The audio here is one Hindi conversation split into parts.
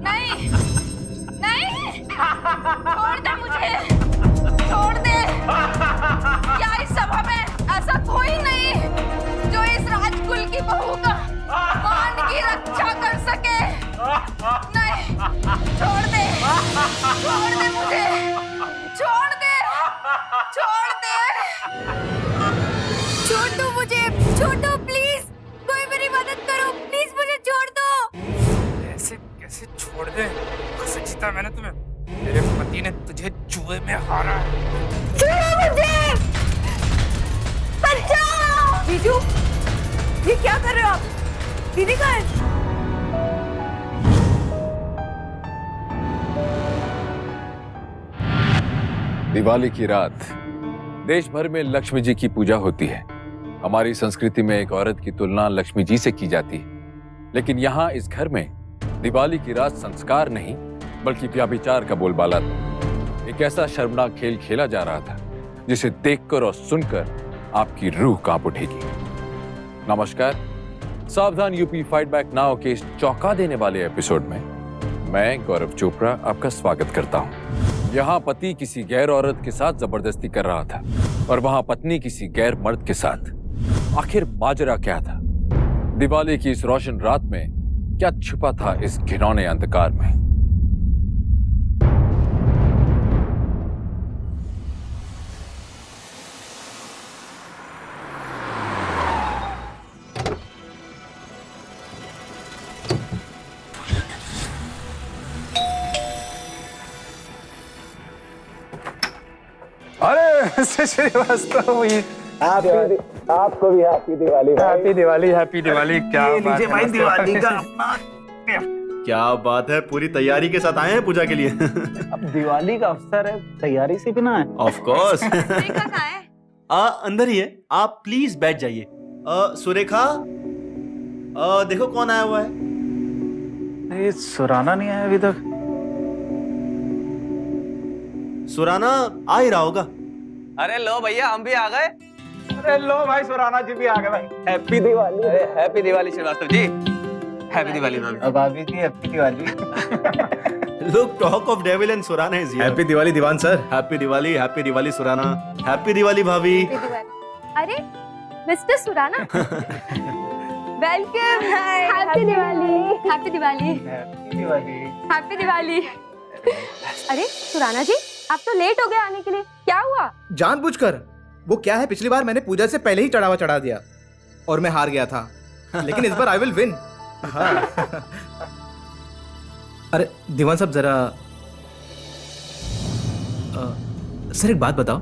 नहीं नहीं, छोड़ दे मुझे, छोड़ दे। क्या इस सभा में ऐसा कोई नहीं जो इस राजकुल की बहू का मान की रक्षा कर सके? नहीं, छोड़ दे मुझे, छोड़ दे, छोड़ दे, छोड़ दो मुझे, छोड़ दो प्लीज, कोई मेरी मदद करो प्लीज, मुझे छोड़ दो। ऐसे कैसे छोड़ दे? कैसे जीता मैंने तुम्हें? मेरे पति ने तुझे जुए में हारा है। छोड़ो मुझे, बचाओ। जीजू, ये क्या कर रहे हो आप? दीदी कहाँ है? दिवाली की रात देश भर में लक्ष्मी जी की पूजा होती है। हमारी संस्कृति में एक औरत की तुलना लक्ष्मी जी से की जाती है, लेकिन यहाँ इस घर में दिवाली की रात संस्कार नहीं बल्कि व्यभिचार का बोलबाला था। एक ऐसा शर्मनाक खेल खेला जा रहा था जिसे देखकर और सुनकर आपकी रूह कांप उठेगी। नमस्कार, सावधान यूपी फाइट बैक नाउ के इस चौंका देने वाले एपिसोड में मैं गौरव चोपड़ा आपका स्वागत करता हूं। यहाँ पति किसी गैर औरत के साथ जबरदस्ती कर रहा था और वहां पत्नी किसी गैर मर्द के साथ। आखिर माजरा क्या था? दिवाली की इस रोशन रात में क्या छुपा था इस घिनौने अंधकार में? अरे श्रीवास्तव, आपको भी हैप्पी दिवाली भाई। Happy Diwali, happy Diwali. क्या बात है भाई, दिवाली का क्या बात है, पूरी तैयारी के साथ आए हैं पूजा के लिए। अब दिवाली का अवसर है, तैयारी से बिना है। Of course. सुरेखा कहाँ है? अंदर ही है, आप प्लीज बैठ जाइए। सुरेखा, देखो कौन आया हुआ है। ये सुराना नहीं आया अभी तक। सुराना आ ही रहा होगा। अरे लो भैया, हम भी आ गए। अरे लो भाई, सुराना जी भी आ गए भाई। हैप्पी दिवाली। अरे हैप्पी दिवाली श्रीवास्तव जी। हैप्पी दिवाली भाभी। अब भाभी जी happy Diwali. Look, talk of devil and Surana is here. Happy Diwali Diwan sir. Happy Diwali Surana. Happy Diwali भाभी। अरे mister Surana, welcome. Happy Diwali, happy Diwali, happy Diwali. Happy Diwali. अरे सुराना जी, आप तो लेट हो गए आने के लिए, क्या हुआ? जानबूझकर। वो क्या है, पिछली बार मैंने पूजा से पहले ही चढ़ावा चढ़ा दिया और मैं हार गया था, लेकिन इस बार आई विल विन। अरे दीवान साहब जरा सर एक बात बताओ,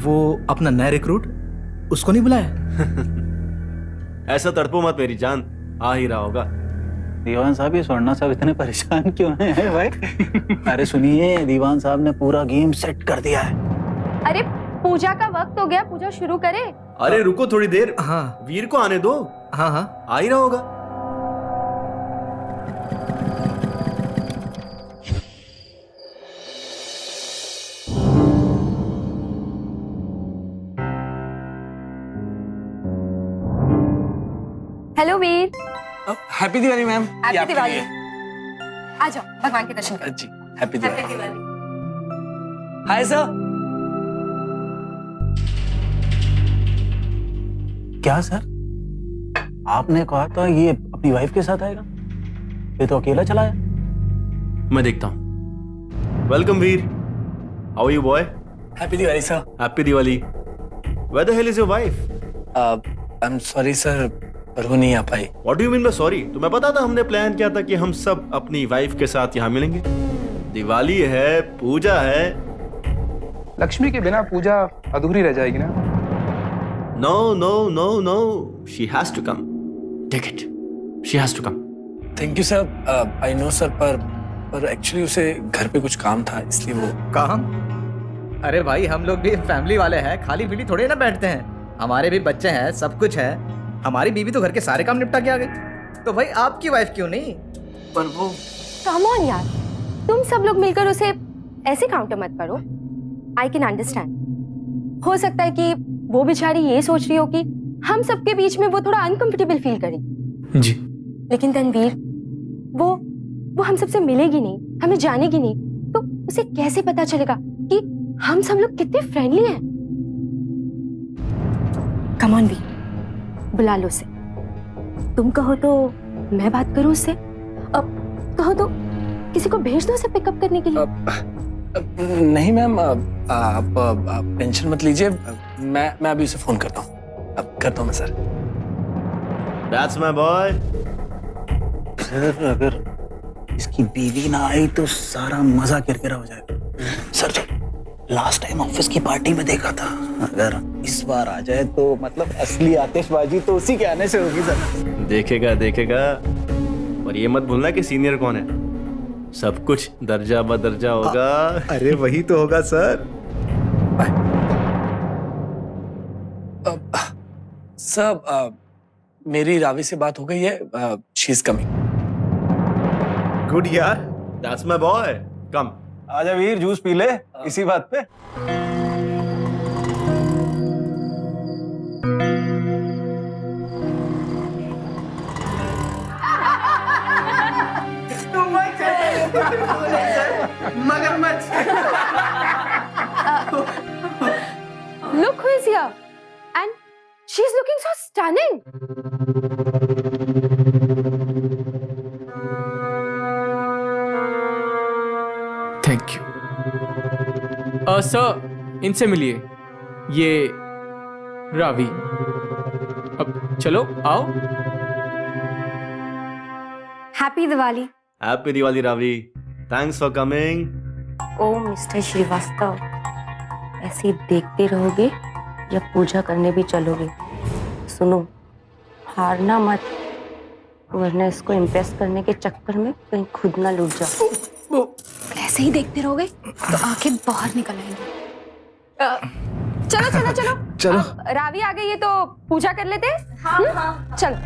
वो अपना नया रिक्रूट उसको नहीं बुलाया? ऐसा तड़पो मत मेरी जान, आ ही रहा होगा। दीवान साहब, ये स्वर्णा साहब इतने परेशान क्यों हैं भाई? अरे सुनिए, दीवान साहब ने पूरा गेम सेट कर दिया है। अरे पूजा का वक्त हो गया, पूजा शुरू करें। अरे रुको थोड़ी देर, हाँ वीर को आने दो। हाँ हाँ, आ ही रहा होगा। Hello Veer. Happy Diwali ma'am. Happy Diwali. आ जाओ, भगवान के दर्शन करो। जी, happy Diwali. Happy Diwali. Hi sir. क्या सर, आपने कहा था ये अपनी वाइफ के साथ आएगा, ये तो अकेला चला है। मैं देखता हूँ। Welcome Veer, how are you boy? Happy Diwali sir. Happy Diwali. Where the hell is your wife? I am sorry sir, पर वो नहीं आ पाई। What do you mean by sorry? तुम्हें पता था हमने प्लान किया था कि हम सब अपनी वाइफ के साथ यहाँ मिलेंगे। दिवाली है, पूजा है। लक्ष्मी के बिना पूजा अधूरी रह जाएगी ना। No no no no, she has to come. Take it, she has to come. Thank you sir. I know sir, पर एक्चुअली उसे घर पे कुछ काम था, इसलिए वो। काम? अरे भाई, हम लोग भी फैमिली वाले हैं, खाली पीली थोड़े ना बैठते हैं। हमारे भी बच्चे हैं, सब कुछ है। हमारी बीवी तो घर के सारे काम निपटा के आ गई, तो भाई आपकी वाइफ क्यों नहीं? पर वो कम ऑन यार, तुम सब लोग मिलकर उसे ऐसे काउंटर मत करो। I can understand. हो सकता है कि वो बेचारी ये सोच रही हो कि हम सबके बीच में वो थोड़ा अनकंफर्टेबल फील करें। जी। लेकिन तनवीर, वो हम सबसे मिलेगी नहीं, हमें जानेगी नहीं, तो उसे कैसे पता चलेगा कि हम सब लोग कितने फ्रेंडली हैं? कम ऑन वी, बुला लो उसे। तुम कहो तो मैं बात करूं उससे, अब कहो तो किसी को भेज दो उसे पिकअप करने के लिए। नहीं मैम, आप टेंशन मत लीजिए, मैं अभी उसे फोन करता हूँ। अब करता हूँ मैं sir. That's my boy. Sir अगर इसकी बीवी ना आई तो सारा मजा किरकिरा हो जाएगा। सर जब लास्ट टाइम ऑफिस की पार्टी में देखा था, अगर इस बार आ जाए तो मतलब असली आतिशबाजी तो उसी के आने से होगी सर। देखेगा देखेगा, और ये मत भूलना कि सीनियर कौन है। सब कुछ दर्जा बदर्जा होगा। अरे वही तो होगा सर। सर मेरी रावी से बात हो गई है, शी इज कमिंग। गुड यार। दैट्स माय बॉय, कम। आजा वीर, जूस पी ले इसी बात पे। Look who is here, and she's looking so stunning. Thank you. Sir इनसे मिलिए, ये रावी। अब चलो आओ। Happy Diwali. Happy Diwali Ravi. Thanks for coming. ओ मिस्टर श्रीवास्तव, ऐसे ही देखते रहोगे या पूजा करने भी चलोगे? सुनो, हारना मत, वरना इसको इम्प्रेस करने के चक्कर में कहीं खुद ना लूट जाओ। ऐसे ही देखते रहोगे तो आंखें बाहर निकल आएंगी। चलो चलो चलो चलो। अब रावी आ गई है तो पूजा कर लेते हैं। हाँ। चलो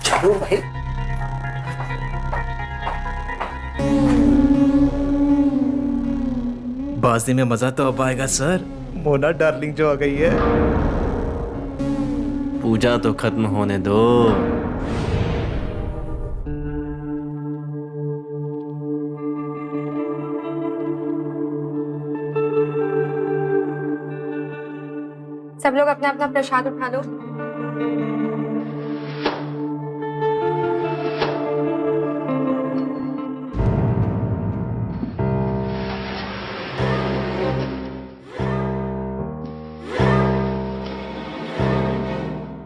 चलो भाई। बाजी में मजा तो अब आएगा सर। मोना डार्लिंग जो आ गई है। पूजा तो खत्म होने दो। सब लोग अपना अपना प्रसाद उठा लो।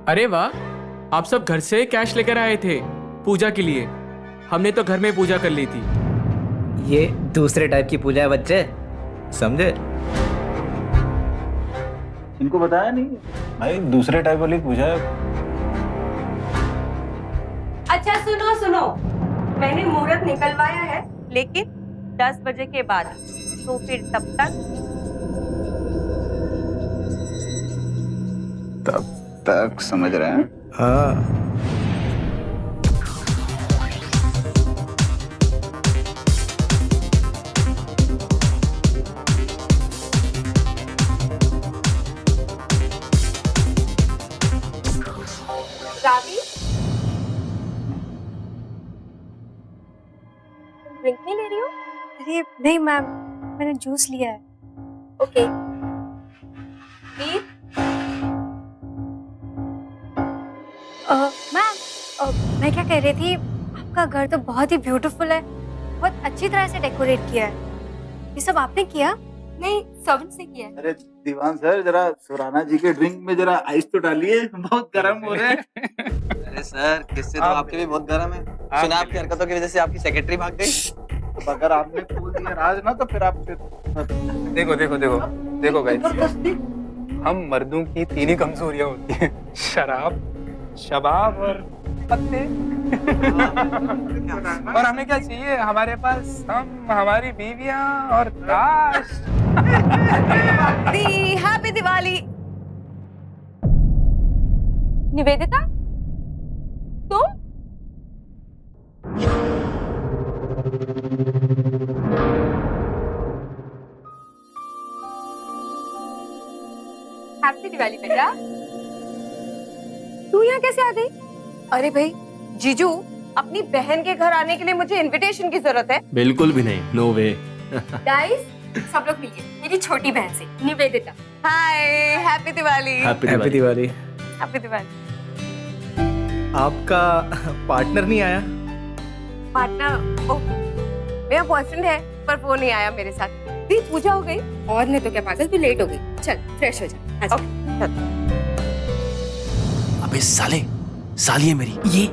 अरे वाह, आप सब घर से कैश लेकर आए थे पूजा के लिए। हमने तो घर में पूजा कर ली थी। ये दूसरे टाइप की पूजा है बच्चे, समझे? इनको बताया नहीं भाई, दूसरे टाइप वाली पूजा है। अच्छा सुनो सुनो, मैंने मुहूर्त निकलवाया है, लेकिन 10 बजे के बाद, तो फिर तब तक समझ रहे हैं? हाँ। रावी, ड्रिंक नहीं ले रही हो? अरे नहीं मैम, मैंने जूस लिया है। ओके। वीर, मैम मैं क्या कह रही थी, आपका घर तो बहुत ही ब्यूटीफुल है, बहुत अच्छी तरह से डेकोरेट किया है। ये सब आपने किया? नहीं, सर्वेंट से किया है। अरे दीवान सर, जरा सुराना जी के ड्रिंक में जरा आइस तो डालिए, बहुत गर्म हो रहे हैं। अरे सर, किससे तो आपके भी बहुत गर्म है। सुना आपकी हरकतों की वजह से आपकी सेक्रेटरी भाग गई। तो अगर आपने खोल दिया राज ना, तो फिर आप देखो देखो देखो देखो गाइस, हम मर्दों की 3 ही कमजोरियां होती हैं, शराब, शबाब और पत्ते। और हमें क्या चाहिए? हमारे पास हम, हमारी बीवियां और ताश। हैप्पी दिवाली। निवेदिता, तुम? हैप्पी दिवाली बेटा। तू यहाँ कैसे आ गई? अरे भाई जीजू, अपनी बहन के घर आने के लिए मुझे इनविटेशन की जरूरत है? बिल्कुल भी नहीं, नो वे। गाइस सब लोग मिलिए, मेरी छोटी बहन से Nivedita. Hi, happy Diwali. Happy happy Diwali. Happy Diwali. आपका पार्टनर नहीं आया? पार्टनर? ओ, मेरा बॉयफ्रेंड है पर वो नहीं आया मेरे साथ। दी पूजा हो गई? और नहीं तो क्या पागल, भी लेट हो गई। चल फ्रेश हो जा, आजा। अबे साले, साली है मेरी, ये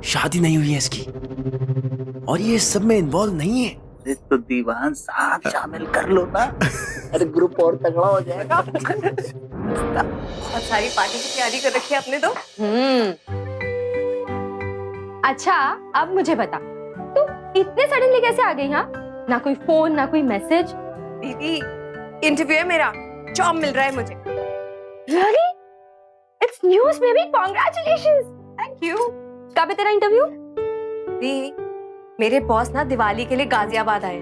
शादी नहीं हुई है इसकी, और ये सब में इन्वॉल्व नहीं है। अरे तो दीवान साहब शामिल कर लो ना, अरे ग्रुप और तगड़ा हो जाएगा। बहुत सारी पार्टी की तैयारी कर रखी है आपने तो। अच्छा अब मुझे बता, तू इतने सडनली कैसे आ गई? यहाँ ना कोई फोन ना कोई मैसेज। दीदी इंटरव्यू है मेरा, जॉब मिल रहा है मुझे। Really? It's news baby, congratulations. Thank you. कब है तेरा इंटरव्यू? दी मेरे बॉस ना दिवाली के लिए गाजियाबाद आए,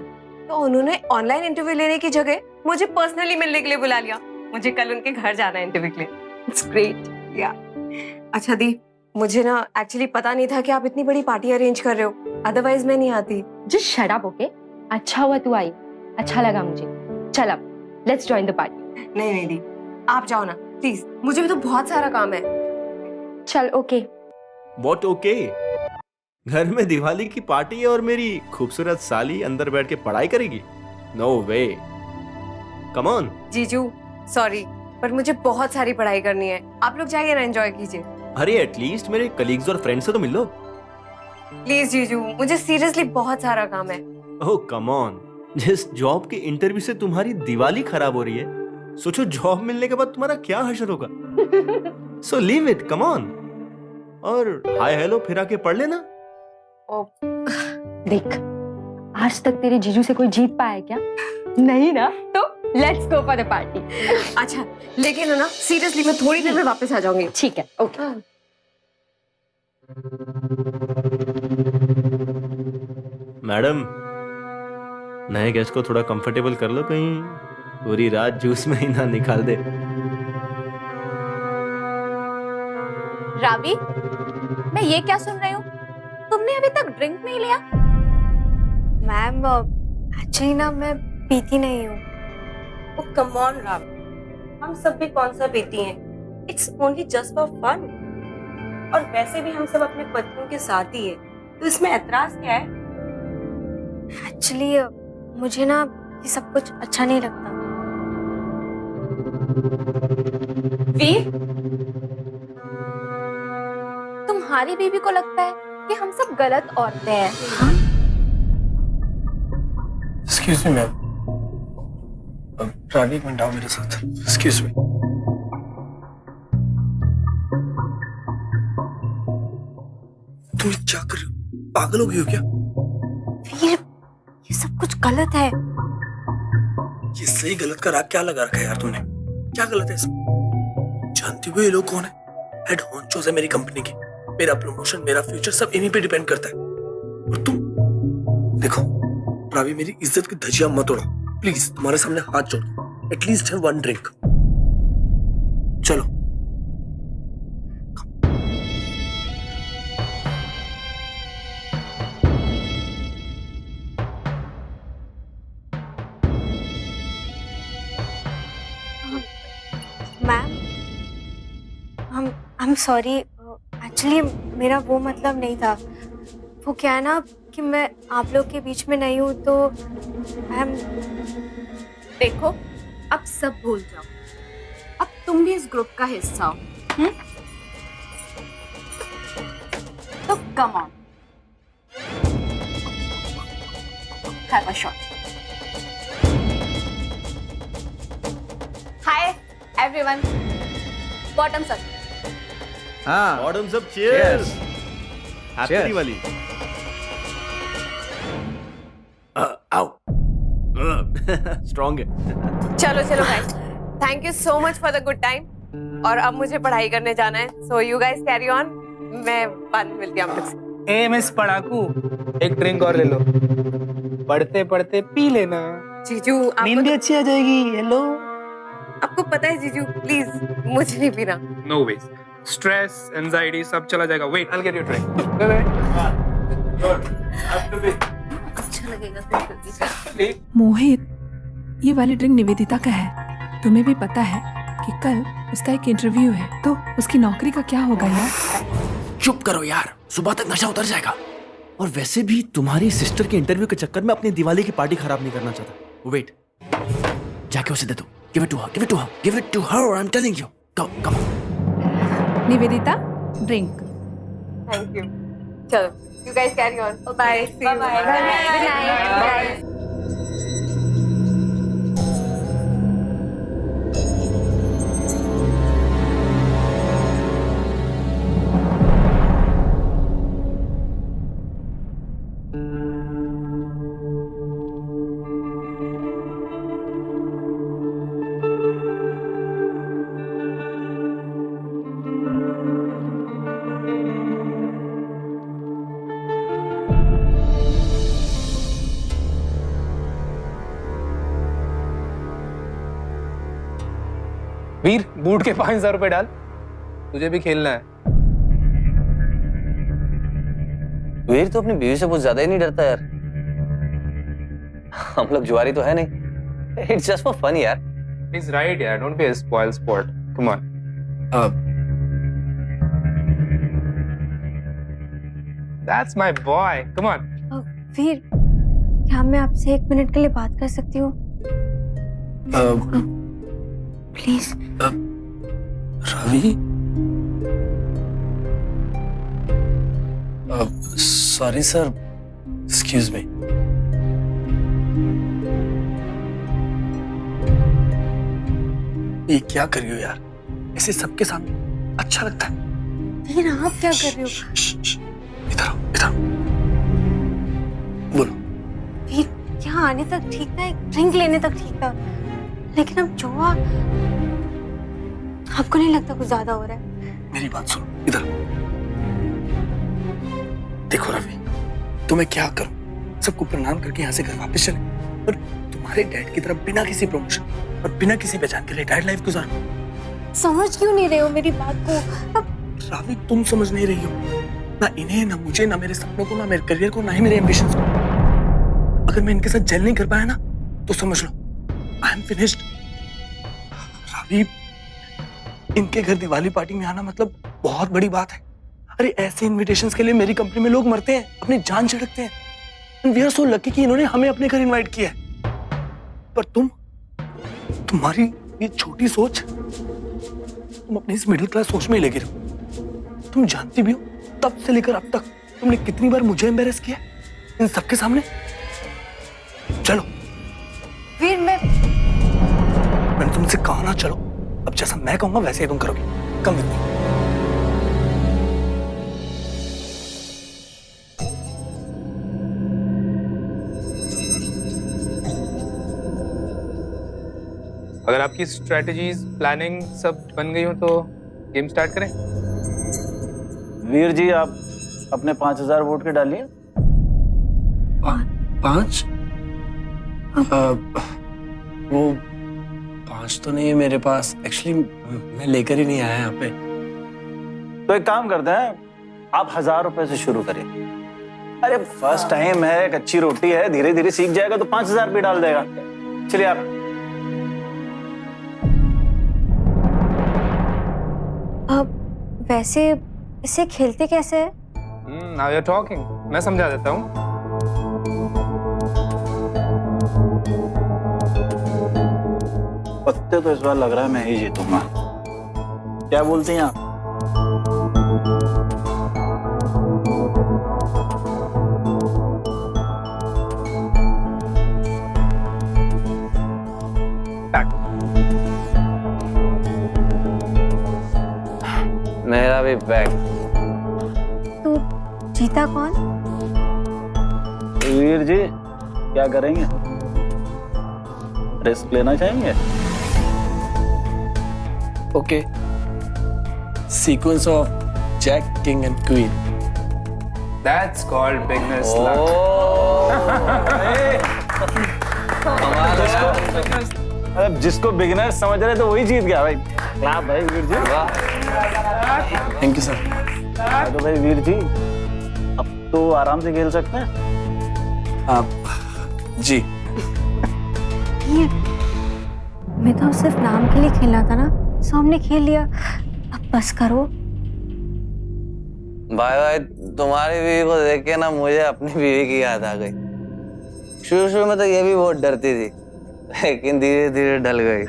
तो उन्होंने ऑनलाइन इंटरव्यू लेने की जगह मुझे पर्सनली मिलने के लिए बुला लिया। मुझे कल उनके घर जाना है इंटरव्यू के लिए। It's great. या अच्छा दी, मुझे ना एक्चुअली पता नहीं था कि आप इतनी बड़ी पार्टी अरेंज कर रहे हो, अदरवाइज मैं नहीं आती। Just shut up, okay? अच्छा हुआ तू आई, अच्छा लगा मुझे। चल अब लेट्स जॉइन द पार्टी। नहीं नहीं दी, आप जाओ ना प्लीज, मुझे भी तो बहुत सारा काम है। चल ओके। What okay? घर में दिवाली की पार्टी है और मेरी खूबसूरत साली अंदर बैठ के पढ़ाई करेगी? No way. Come on. जीजू सॉरी, पर मुझे बहुत सारी पढ़ाई करनी है। आप लोग जाइए ना, एंजॉय कीजिए। अरे एटलीस्ट मेरे कलीग्स और फ्रेंड्स से तो मिल लो। प्लीज जीजू, मुझे सीरियसली बहुत सारा काम है। ओह कम ऑन, जिस जॉब के इंटरव्यू से तुम्हारी दिवाली खराब हो रही है, सोचो जॉब मिलने के बाद तुम्हारा क्या हशर होगा। So leave it, come on. और हाय हेलो फिर आके पढ़ लेना। देख, आज तक तेरे जीजू से कोई जीत पाया है क्या? नहीं ना, तो let's go for the party. अच्छा लेकिन है ना, सीरियसली मैं थोड़ी देर में वापस आ जाऊंगी। ठीक है, ओके। मैडम, नए गेस्ट को थोड़ा कंफर्टेबल कर लो, कहीं पूरी रात जूस में ही ना निकाल दे। रावी, मैं ये क्या सुन रही हूँ? तुमने अभी तक ड्रिंक नहीं लिया? मैम एक्चुअली ना मैं पीती नहीं हूँ। ओ कम ऑन राम, हम सब भी कौन सा पीती हैं? It's only just for fun. और वैसे भी हम सब अपने पतियों के साथ ही है, तो इसमें ऐतराज क्या है? एक्चुअली मुझे ना ये सब कुछ अच्छा नहीं लगता। वीर, तुम्हारी बीवी को लगता है कि हम सब गलत औरतें हैं। एक्सक्यूज मी मैम, रानी एक मिनट आओ मेरे साथ। Excuse me. तुम क्या कर रही हो? पागल हो गई हो क्या? वीर, ये सब कुछ गलत है। ये सही गलत का राग क्या लगा रखा है यार तुमने? क्या गलत है इसमें? जानती हो ये लोग कौन है? हेड होंचोस है मेरी कंपनी के। मेरा प्रमोशन, मेरा फ्यूचर सब इन्हीं पे डिपेंड करता है। और तुम देखो रावी, मेरी इज्जत की धज्जियां मत उड़ाओ प्लीज। तुम्हारे सामने हाथ जोड़, एटलीस्ट हैव वन ड्रिंक। चलो। मैम, I'm sorry, एक्चुअली मेरा वो मतलब नहीं था। वो क्या है ना कि मैं आप लोग के बीच में नहीं हूँ, तो देखो अब सब भूल जाओ, अब तुम भी इस ग्रुप का हिस्सा हो। तो come on, have a shot. Hi everyone, bottoms up. हाँ, bottoms up, cheers. Happy Cheers. Diwali. आओ। स्ट्रॉन्ग है। चलो चलो guys, thank you so much for the good time. और अब मुझे पढ़ाई करने जाना है, so you guys carry on. मैं बाद में मिलती हूँ आप लोग से। ए मिस पढ़ाकू, एक ड्रिंक और ले लो, पढ़ते पढ़ते पी लेना। जीजू नींद भी अच्छी आ जाएगी। हेलो। आपको पता है जीजू, प्लीज मुझे नहीं पीना। नो वेज, स्ट्रेस एंजाइटी सब चला जाएगा। Wait, I will get you drink. अच्छा लगेगा। मोहित, ये वाली ड्रिंक निवेदिता का है। तुम्हें भी पता है कि कल उसका एक इंटरव्यू है, तो उसकी नौकरी का क्या होगा यार? चुप करो यार, सुबह तक नशा उतर जाएगा। और वैसे भी तुम्हारी सिस्टर के इंटरव्यू के चक्कर में अपनी दिवाली की पार्टी खराब नहीं करना चाहता। वेट, जाके उसे दे दो। Give it to her, give it to her, give it to her, I am telling you. Come on. Nivedita, drink. Thank you. चलो, you guys carry on. Bye. Bye. Good night. Bye. Veer, boot के 5,000 रुपए डाल, तुझे भी खेलना है। वीर तो अपनी बीवी से कुछ ज्यादा ही नहीं डरता यार। हम लोग जुआरी तो है नहीं। इट्स जस्ट फॉर फन यार। He's right यार, don't be a spoil sport. Come on. That's my boy. Come on. वीर, क्या मैं आपसे 1 मिनट के लिए बात कर सकती हूँ? Please. Ravi, sorry sir, excuse me. ये क्या कर रही हो यार, ऐसे सबके सामने अच्छा लगता है? वीर, आप क्या कर रहे हो? इधर आओ, इधर आओ। बोलो। वीर, यहाँ आने तक ठीक था, एक ड्रिंक लेने तक ठीक था, लेकिन अब जो हुआ, आपको नहीं लगता कुछ ज्यादा हो रहा है? मेरी बात सुनो, इधर। देखो रवि, तो मैं क्या करूं? सबको प्रणाम करके यहाँ से घर वापस चले, और तुम्हारे डैड की तरफ बिना किसी प्रमोशन और बिना किसी पहचान के रिटायर्ड लाइफ गुजारूं। समझ क्यों नहीं रहे हो मेरी बात को? अब रवि, तुम समझ नहीं रही हो, ना इन्हें, ना मुझे, ना मेरे सपनों को, ना मेरे करियर को, ना ही मेरे एम्बिशंस को। अगर मैं इनके साथ जेल नहीं कर पाया ना, तो समझ लो आई एम फिनिश्ड। रवि, इनके घर दिवाली पार्टी में आना मतलब बहुत बड़ी बात है। अरे ऐसे इनविटेशंस के लिए मेरी कंपनी में लोग मरते हैं, अपनी जान छिड़कते हैं। And we are so lucky कि इन्होंने हमें अपने घर इनवाइट किया है। पर तुम्हारी ये छोटी सोच, तुम अपनी इस मिडिल क्लास सोच में ही लगे रहो। तुम जानती भी हो, तब से लेकर अब तक तुमने कितनी बार मुझे एम्बैरेस किया इन सबके सामने। चलो वीर, मैंने तुमसे कहा ना, चलो। अब जैसा मैं कहूंगा वैसे ही तुम करोगे। Come with me. अगर आपकी स्ट्रेटजीज, प्लानिंग सब बन गई हो तो गेम स्टार्ट करें। वीर जी, आप अपने 5,000 वोट के डालिए। 5? वो 5 तो नहीं है मेरे पास, एक्चुअली मैं लेकर ही नहीं आया यहाँ पे। तो एक काम करते हैं, आप 1,000 रुपए से शुरू करिए। अरे फर्स्ट टाइम है, एक अच्छी रोटी है, धीरे धीरे सीख जाएगा तो 5,000 भी डाल देगा। चलिए आप। अब वैसे इसे खेलते कैसे है? Now you are talking. मैं समझा देता हूँ। पत्ते तो इस बार लग रहा है मैं ही जीतूंगा। क्या बोलती हैं आप? मेरा भी बैग। तो जीता कौन? वीर जी, क्या करेंगे? रिस्क लेना चाहेंगे? Okay, sequence of jack, king and queen. That's called beginner's luck. अब जिसको बिगिनर समझ रहे तो वही जीत गया भाई। क्लैप भाई Veer ji. Thank you sir. तो भाई वीर जी, अब तो आराम से खेल सकते हैं। जी। ये मैं तो सिर्फ नाम के लिए खेलना था ना, सो हमने खेल लिया, अब बस करो। भाई तुम्हारी बीवी को देख के ना मुझे अपनी बीवी की याद आ गई। शुरू में तो ये भी बहुत डरती थी, लेकिन धीरे धीरे ढल गई।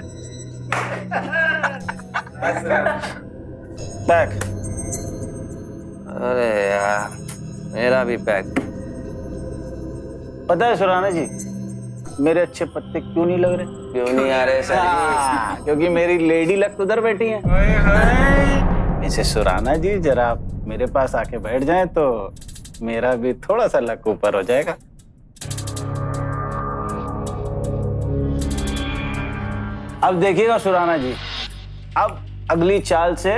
पैक। अरे यार मेरा भी पैक। पता है सुराना जी, मेरे अच्छे पत्ते क्यों नहीं लग रहे? क्यों नहीं आ रहे सर? क्योंकि मेरी लेडी लक तो उधर बैठी है। वैसे सुराना जी जरा आप मेरे पास आके बैठ जाएं तो मेरा भी थोड़ा सा लक ऊपर हो जाएगा। अब देखिएगा सुराना जी, अब अगली चाल से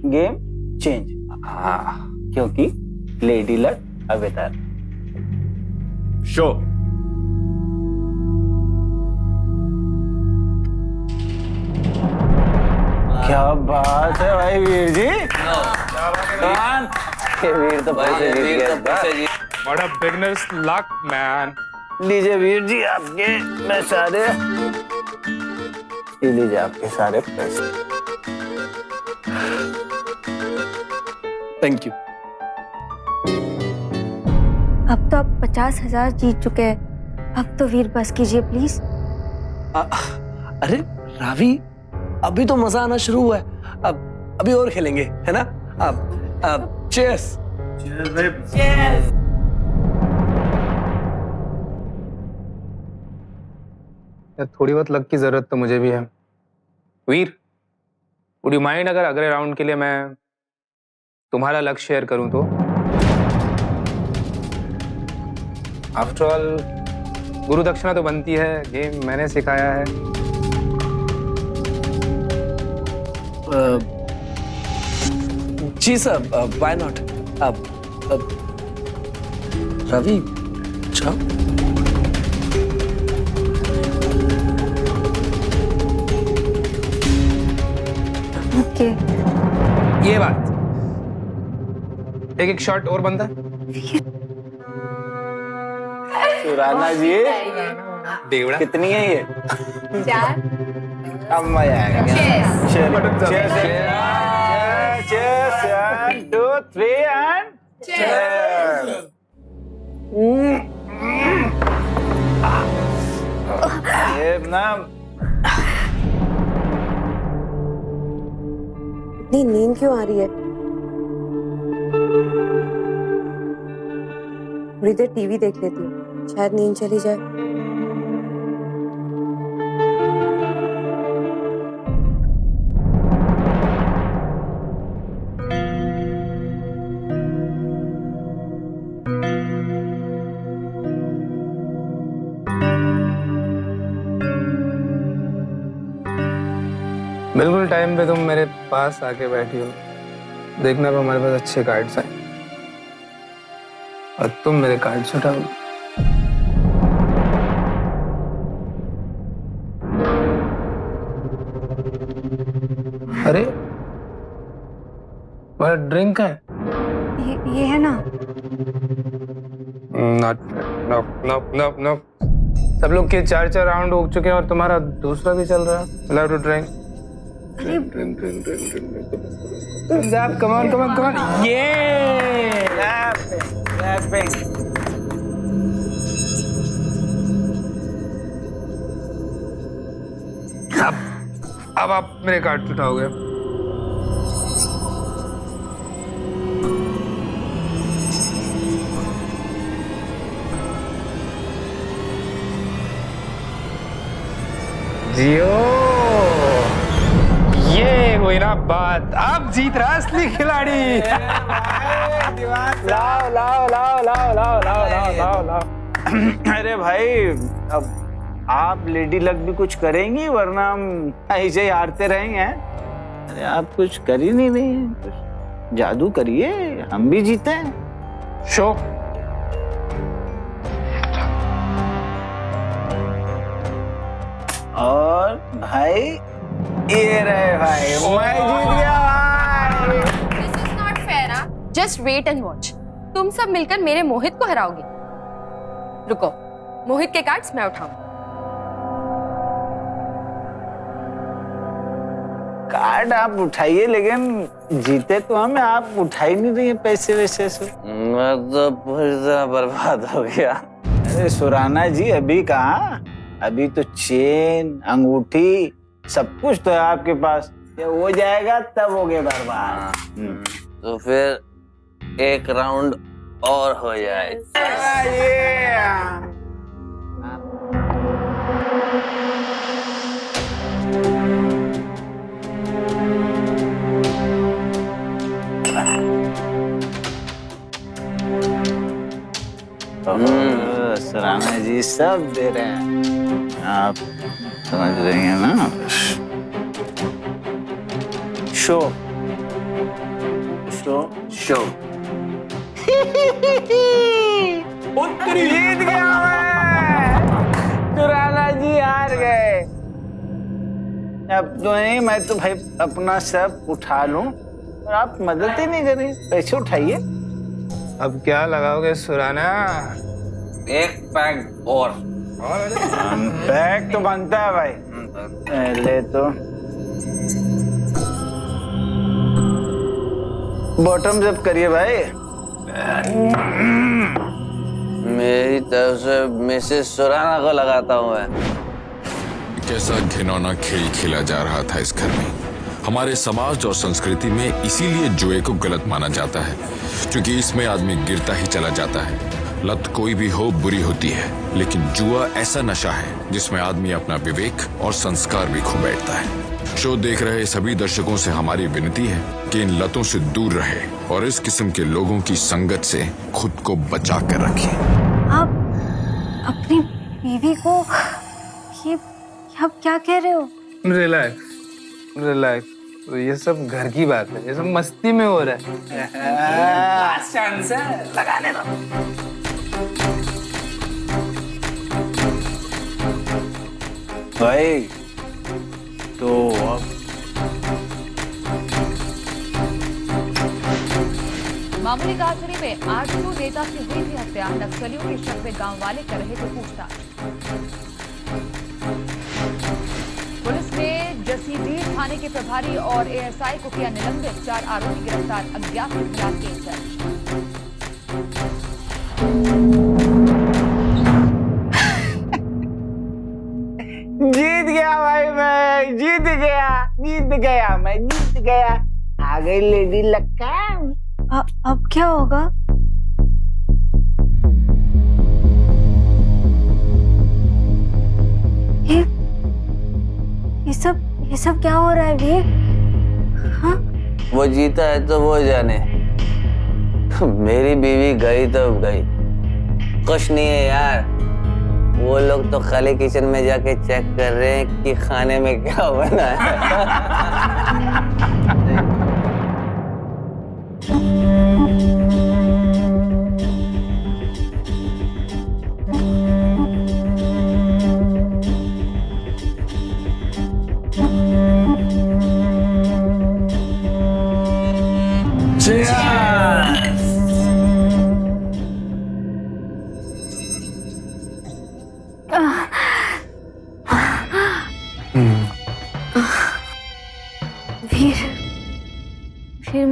गेम चेंज। हाँ, क्योंकि लेडी लक अब इधर। शो। क्या बात है भाई वीर जी। वीर तो पैसे जीत गया। What a beginner's luck, man. लीजिए वीर जी आपके मैं सारे, लीजिए आपके सारे पैसे। Thank you. अब तो आप 50,000 जीत चुके हैं, अब तो वीर बस कीजिए प्लीज। अरे रावी, अभी तो मजा आना शुरू हुआ है, अब अभी और खेलेंगे, है ना? अब चीयर्स। थोड़ी बहुत लक की जरूरत तो मुझे भी है। वीर, वुड यू माइंड अगर अगले राउंड के लिए मैं तुम्हारा लक शेयर करूं तो? आफ्टर ऑल गुरु दक्षिणा तो बनती है, गेम मैंने सिखाया है। जी सर, व्हाई नॉट। अब रवि जाओ। ओके। ये बात, एक शॉट और बनता। सुराना जी देवड़ा कितनी है ये? 4। अब मजा आएगा। चलो, cheers, 1, 2, 3 and cheers। ये ना इतनी नींद क्यों आ रही है? थोड़ी देर टीवी देख लेती हूँ, शायद नींद चली जाए। बिल्कुल टाइम पे तुम मेरे पास आके बैठी हो। देखना अब हमारे पास अच्छे कार्ड्स हैं और तुम मेरे कार्ड्स उठाओ। अरे वह ड्रिंक है? ये है ना? Not, no no no no. सब लोग के 4 राउंड हो चुके हैं और तुम्हारा दूसरा भी चल रहा है। Allow to drink. Come on, come on, come on. Yeah! Clapping. अब आप मेरे कार्ड उठाओगे। जियो, ये हुई ना बात। अब जीत रहा असली खिलाड़ी। लाओ लाओ लाओ लाओ लाओ लाओ लाओ लाओ लाओ। अरे भाई, अब आप लेडी लक भी कुछ करेंगी, वरना हम ऐसे ही हारते रहेंगे। अरे आप कुछ कर ही नहीं रही हैं, कुछ जादू करिए, हम भी जीते हैं। शो। और भाई ये रहे भाई, मैं जीत गया भाई। This is not fair, huh? Just wait and watch. तुम सब मिलकर मेरे मोहित को हराओगे। रुको, मोहित के कार्ड्स मैं उठाऊं। कार्ड आप उठाइए, लेकिन जीते तो हमें, आप उठा ही नहीं रही है पैसे वैसे से। मैं तो पूरी तरह बर्बाद हो गया। अरे सुराना जी, अभी कहाँ, अभी तो चेन अंगूठी सब कुछ तो है आपके पास। ये हो जाएगा तब होगे बर्बाद। तो फिर एक राउंड और हो जाए। सुराना जी सब दे रहे हैं, आप समझ रही हैं ना। शो शो शो जीत गया मैं। सुराना जी हार गए। अब तो नहीं, मैं तो भाई अपना सब उठा लूं और आप मदद ही नहीं करें। पैसे उठाइए। अब क्या लगाओगे सुराना? एक पैक और पैक तो बनता है भाई। पहले तो बॉटम अप करिए भाई। मेरी तरफ से मिसेस सुराना को लगाता हूँ मैं। कैसा घिनौना खेल खेला जा रहा था इस घर में। हमारे समाज और संस्कृति में इसीलिए जुए को गलत माना जाता है, क्योंकि इसमें आदमी गिरता ही चला जाता है। लत कोई भी हो बुरी होती है, लेकिन जुआ ऐसा नशा है जिसमें आदमी अपना विवेक और संस्कार भी खो बैठता है। शो देख रहे सभी दर्शकों से हमारी विनती है कि इन लतों से दूर रहे और इस किस्म के लोगों की संगत से खुद को बचा कर रखें। आप अपनी बीवी को ये आप क्या कह रहे हो? रिलैक्स रिलैक्स, तो ये सब घर की बात है, ये सब मस्ती में हो रहा है। लगाने दो। भाई तो अब मामूली गाजरी में आरटीओ नेता की हुई थी हत्या। नक्सलियों के शक में गांव वाले कर रहे थे पूछताछ। पुलिस ने जसीडीह थाने के प्रभारी और एएसआई को किया निलंबित। 4 आरोपी गिरफ्तार। अज्ञात के खिलाफ केस दर्ज। जीत गया भाई, मैं जीत गया, मैं जीत गया। आ गई लेडी लक्का। अब क्या होगा? ये सब क्या हो रहा है वीर? हाँ? वो जीता है तो वो जाने। मेरी बीवी गई तो गई, कुछ नहीं है यार। वो लोग तो खाली किचन में जाके चेक कर रहे हैं कि खाने में क्या बना है। फिर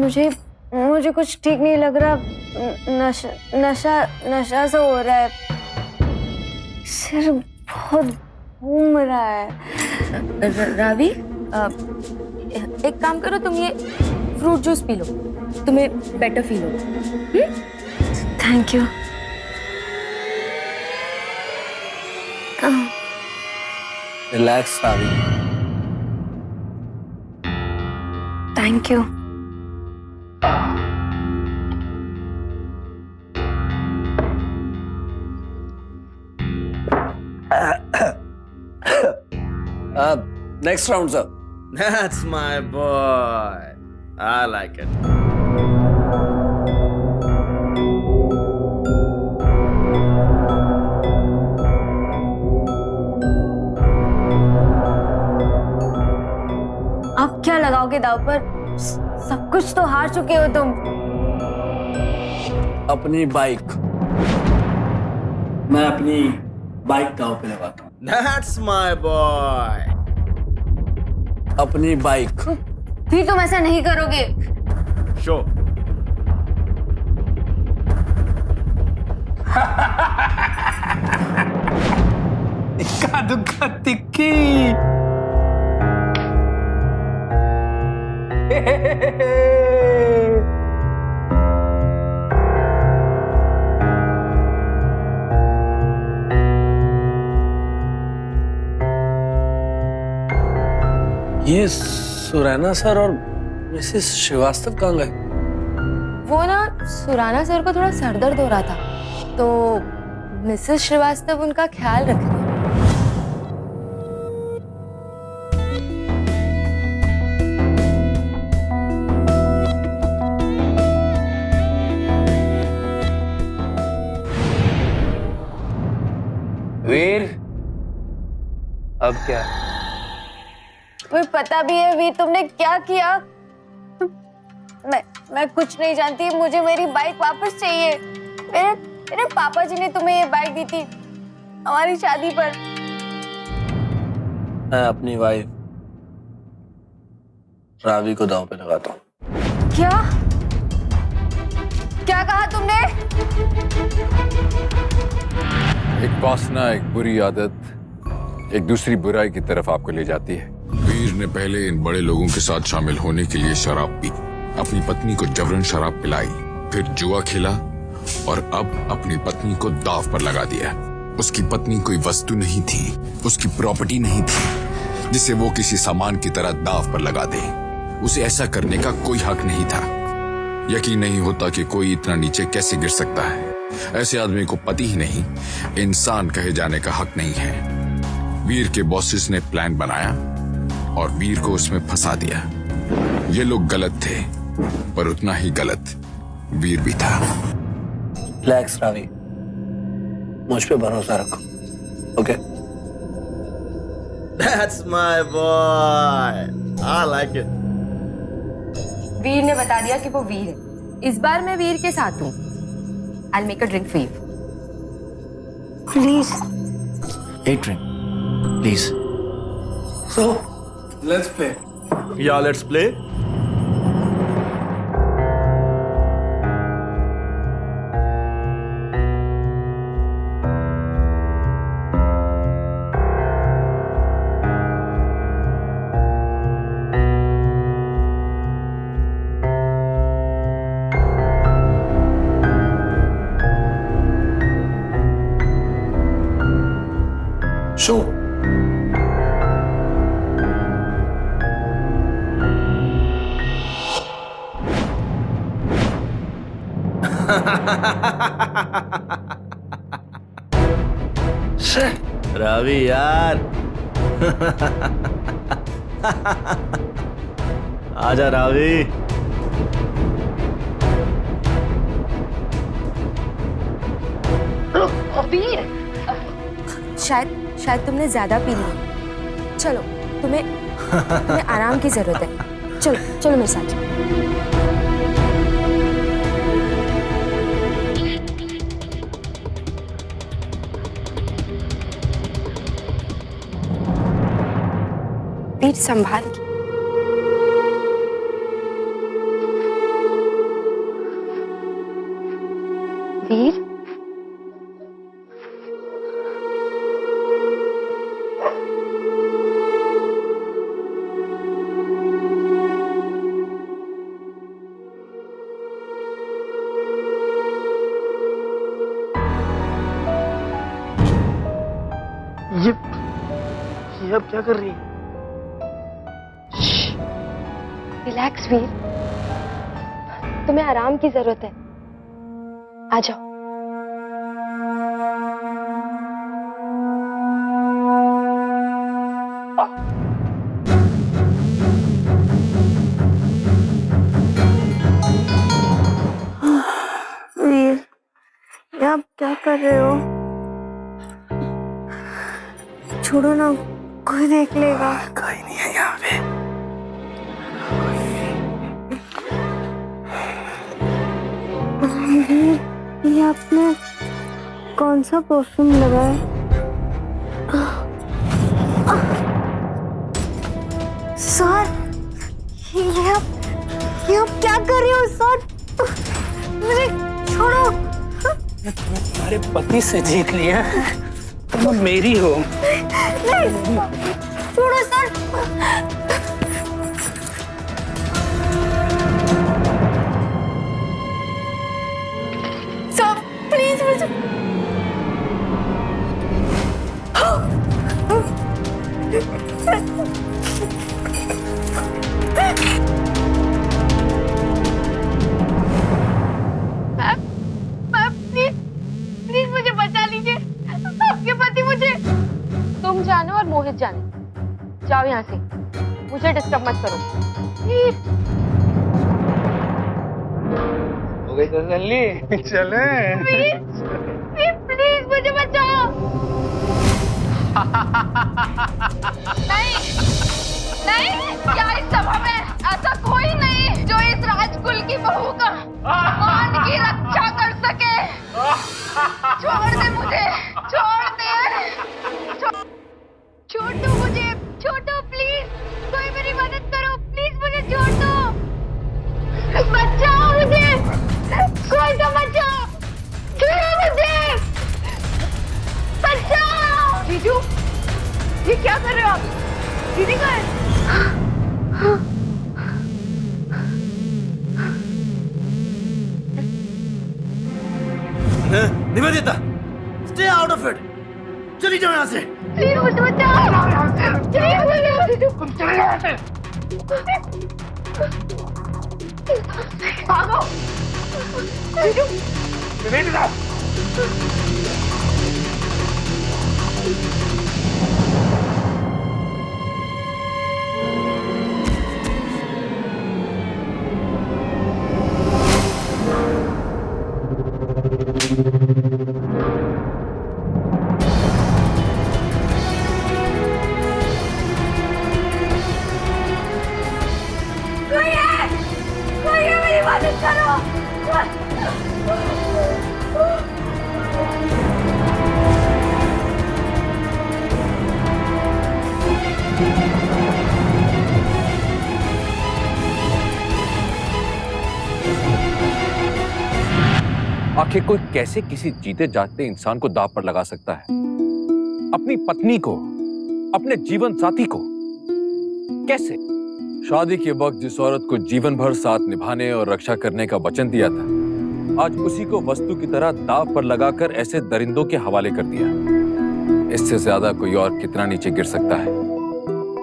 मुझे कुछ ठीक नहीं लग रहा। नशा सा हो रहा है, सिर बहुत घूम रहा है। रावी, एक काम करो, तुम ये फ्रूट जूस पी लो, तुम्हें बेटर फील होगा। Thank you. Relax Ravi. Thank you. Next round, sir. That's my boy. I like it. अब क्या लगाओगे दाव पर? सब कुछ तो हार चुके हो तुम। अपनी बाइक। मैं अपनी बाइक दांव पे लगाता हूँ। That's my boy. अपनी बाइक। फिर तुम ऐसा नहीं करोगे। Sure. इक्का दुक्का तिक्की। ये सुरैना सर और मिसेस श्रीवास्तव कहाँ गए? वो ना सुराना सर को थोड़ा सरदर्द हो रहा था, तो मिसेस श्रीवास्तव उनका ख्याल रख रही हैं। वीर, अब क्या? तुम्हें पता भी है वीर तुमने क्या किया? मैं कुछ नहीं जानती, मुझे मेरी बाइक वापस चाहिए। मेरे पापा जी ने तुम्हें ये बाइक दी थी हमारी शादी पर। मैं अपनी वाइफ रावी को दांव पे लगाता हूँ। क्या क्या कहा तुमने? एक वासना, एक बुरी आदत एक दूसरी बुराई की तरफ आपको ले जाती है। वीर ने पहले इन बड़े लोगों के साथ शामिल होने के लिए शराब पी, अपनी पत्नी को जबरन शराब पिलाई, फिर जुआ खेला और अब अपनी पत्नी को दांव पर लगा दिया। उसकी पत्नी कोई वस्तु नहीं थी, उसकी प्रॉपर्टी नहीं थी जिसे वो किसी सामान की तरह दांव पर लगा दे। उसे ऐसा करने का कोई हक नहीं था। यकीन नहीं होता कि कोई इतना नीचे कैसे गिर सकता है। ऐसे आदमी को पति ही नहीं, इंसान कहे जाने का हक नहीं है। वीर के बॉसेस ने प्लान बनाया और वीर को उसमें फंसा दिया। ये लोग गलत थे, पर उतना ही गलत वीर भी था। रिलैक्स रावी, मुझ पे भरोसा रखो, okay? That's my boy. I like it. वीर ने बता दिया कि वो वीर है। इस बार मैं वीर के साथ हूँ। I'll make a drink for you. Please. A drink, please. So, let's play. Yeah, let's play. Show. Ravi यार। आजा रावी। शायद तुमने ज्यादा पी लिया। चलो, तुम्हें आराम की जरूरत है। चलो मेरे साथ। वीर संभाल के। वीर, ये अब क्या कर रही है? रिलैक्स वीर, तुम्हें आराम की जरूरत है। आ जाओ। वीर, ये आप क्या कर रहे हो? छोड़ो ना, कोई देख लेगा। कोई नहीं है यहाँ पे। वीर, ये आपने कौन सा परफ्यूम लगाया? सर, ये आप क्या कर रहे हो सर? मुझे छोड़ो। तुम्हारे पति से जीत लिया, तुम मेरी हो। नहीं, छोड़ो सर। सर प्लीज मुझे। प्लीज मुझे बचा लीजिए, आपके पति मुझे। तुम जानो और मोहित जाने, जाओ यहाँ से, मुझे डिस्टर्ब मत करो प्लीज। हो गई तसल्ली, चले। प्लीज मुझे बचाओ। नहीं नहीं, क्या इस सभा में ऐसा कोई नहीं जो इस राजकुल की बहू का मान की रक्षा कर सके। छोड़ दे मुझे, छोड़ दे, छोड़ दो मुझे, छोड़ दो प्लीज, कोई मेरी मदद करो प्लीज, मुझे छोड़ दो, बचाओ मुझे, कोई तो बचाओ, छोड़ो मुझे, बचाओ। जीजू, ये क्या कर रहे हो आप? दीदी कहाँ है? Nivedita, stay out of it, चली जाओ यहाँ से। प्लीज मुझे बचाओ, प्लीज चले यहाँ से, भागो। जीजू, निवेदिता। कोई है मेरी मदद करो। आखिर कोई कैसे किसी जीते जागते इंसान को दांव पर लगा सकता है? अपनी पत्नी को, अपने जीवन साथी को कैसे? शादी के वक्त जिस औरत को जीवन भर साथ निभाने और रक्षा करने का वचन दिया था, आज उसी को वस्तु की तरह दांव पर लगाकर ऐसे दरिंदों के हवाले कर दिया। इससे ज्यादा कोई और कितना नीचे गिर सकता है?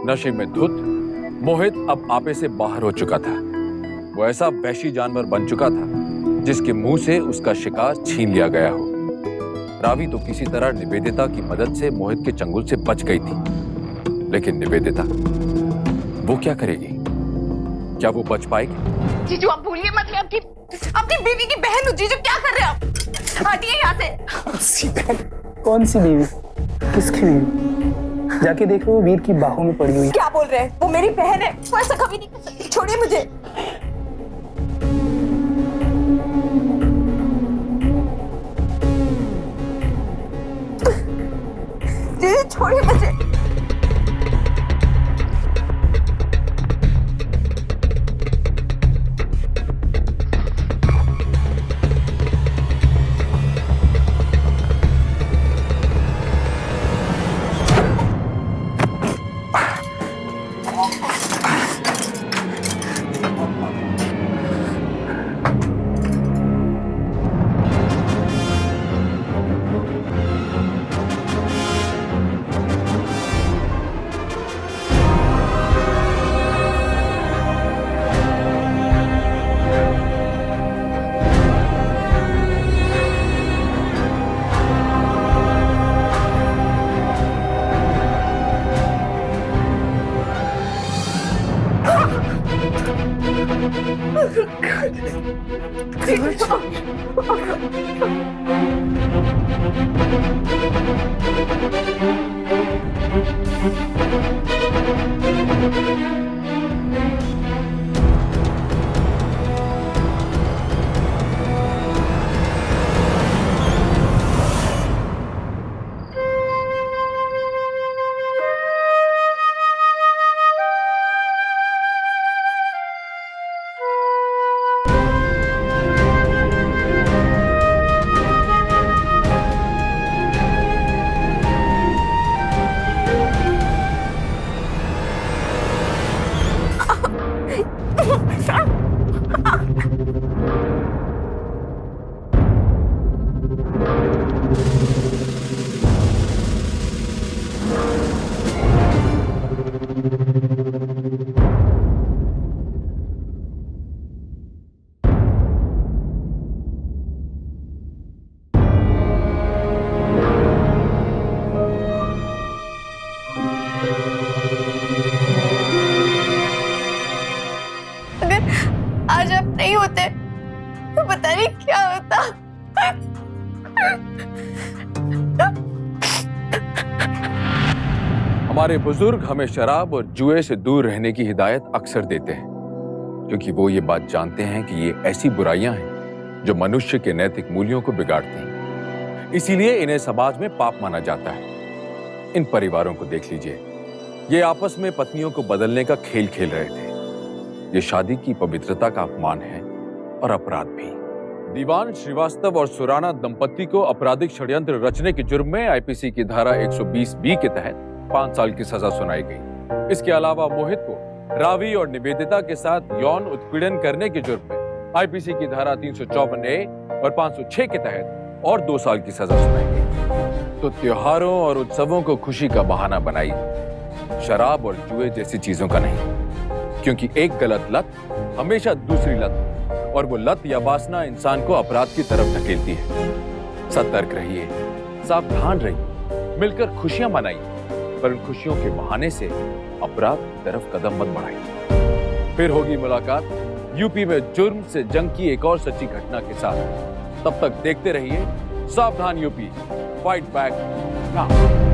नशे में धुत मोहित अब आपे से बाहर हो चुका था। वो ऐसा वहशी जानवर बन चुका था जिसके मुंह से उसका शिकार छीन लिया गया हो। रावी तो किसी तरह निवेदिता की मदद से मोहित के चंगुल से बच गई थी, लेकिन निवेदिता वो क्या करेगी? क्या वो बच पाएगी? जीजू आप भूलिए मत, मैं अपनी बीवी की बहन हूँ। जीजू क्या कर रहे हो आप? हटिए यहाँ से। कौन सी बीवी? किसकी बीवी? जाके देख लो, वीर की बाहों में पड़ी हुई। क्या बोल रहे हैं? वो मेरी बहन है, वो ऐसा कभी नहीं कर सकती। छोड़िए मुझे। जीजू छोड़िए मुझे। हमारे बुजुर्ग हमें शराब और जुए से दूर रहने की हिदायत अक्सर देते हैं, क्योंकि वो ये बात जानते हैं कि ये ऐसी बुराइयां हैं जो मनुष्य के नैतिक मूल्यों को बिगाड़ती हैं। इसीलिए इन्हें समाज में पाप माना जाता है। इन परिवारों को देख लीजिए, ये आपस में पत्नियों को बदलने का खेल खेल रहे थे। ये शादी की पवित्रता का अपमान है और अपराध भी। दीवान श्रीवास्तव और सुराना दंपति को आपराधिक षड्यंत्र रचने के जुर्म में आईपीसी की धारा 120B के तहत 5 साल की सजा सुनाई गई। इसके अलावा मोहित को रावी और निवेदिता के साथ यौन उत्पीड़न करने के जुर्म में आईपीसी की धारा 354A और 506 के तहत और 2 साल की सजा सुनाई गई। तो त्योहारों और उत्सवों को खुशी का बहाना बनाई, शराब और जुए जैसी चीजों का नहीं, क्योंकि एक गलत लत हमेशा दूसरी लत, और वो लत या वासना इंसान को अपराध की तरफ धकेलती है। सतर्क रहिए, सावधान रहिए, मिलकर खुशियां मनाइए, पर उन खुशियों के बहाने से अपराध की तरफ कदम मत बढ़ाइए। फिर होगी मुलाकात यूपी में जुर्म से जंग की एक और सच्ची घटना के साथ। तब तक देखते रहिए सावधान यूपी, फाइट बैक नाउ।